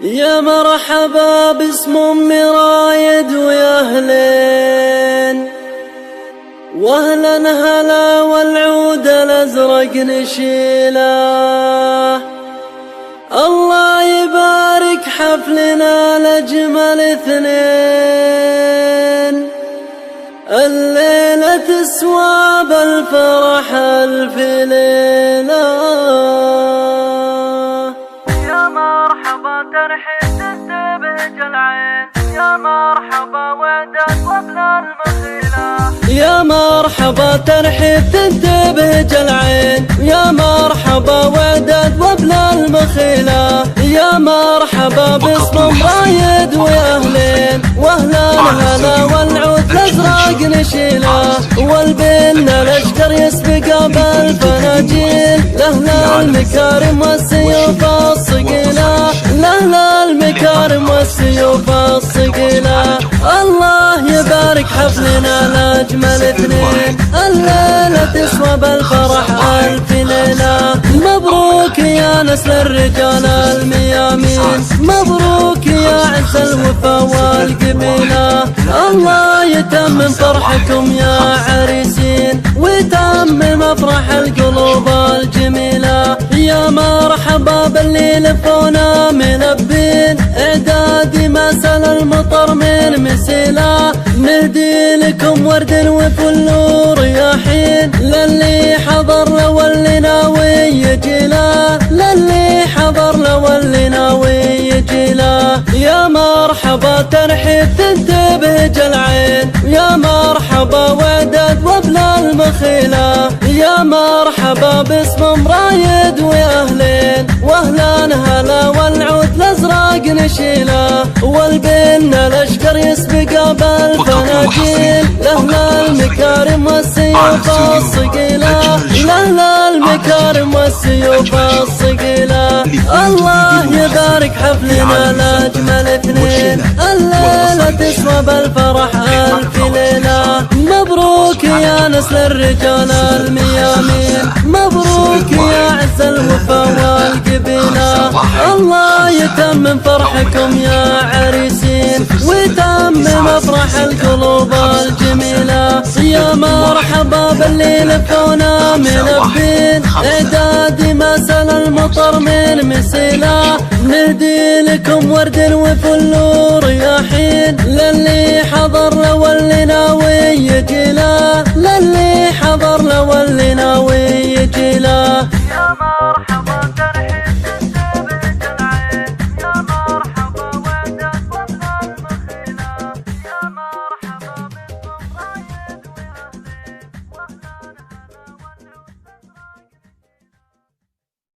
يا مرحبا باسم ام رايد ويا اهلين، واهلا هلا والعود الازرق نشيله. الله يبارك حفلنا لاجمل اثنين، الليلة تسوى بالفرح الف ليلة. يا مرحبا ترحيب تستبهج العين، يا مرحبا وعدت وابلى المخيلة. يا مرحبا ترحيب تنتبهج العين، يا مرحبا وعدت وابلى المخيلة. يا مرحبا باسم رايد ويا اهلين، واهلا هلا والعود الازرق نشيله. والبن الاشقر يسبق بالفناجيل، لاهل المكارم والسيوف الصقيله، لاهل المكارم والسيوف الصقيله. الله يبارك حفلنا لاجمل اثنين، الليله تسوى بالفرح الف ليله. مبروك يا نسل الرجال الميامين، مبروك يا عز الوفا والقبيله. الله يتمم فرحكم يا عريسين، ويتمم افراح القلوب الجميله. يا مرحبا باللي لفونا ملبين، اعدادي ما سال المطر من مسيله. نهدي لكم ورد وفل ورياحين، للي حضر له واللي ناوي يجيله، للي حضر له واللي ناوي يجيله. يا مرحبا ترحيب تنتبهج العين، يا مرحبا وعدت وابلى المخيله. يا مرحبا باسم رايد ويا اهلين، واهلا هلا والعود الازرق نشيله. والبن الاشقر يسبق بالفناجيل، لاهل المكارم والسيوف الصقيله، لاهل المكارم والسيوف الصقيله. الله يبارك حفلنا لاجمل اثنين، الليله تسوى بالفرح الف ليله. مبروك يا نسل الرجال الميامين، مبروك يا عز الوفا والقبيله. الله يتمم فرحكم يا عريسين، ويتمم افراح القلوب الجميله. يا مرحبا باللي لفونا ملبين، اعدادي ما سال المطر من مسيله. نهدي لكم ورد وفل ورياحين، للي حضر له واللي ناوي يجيله، للي حضر له واللي ناوي يجيله. يا مرحبا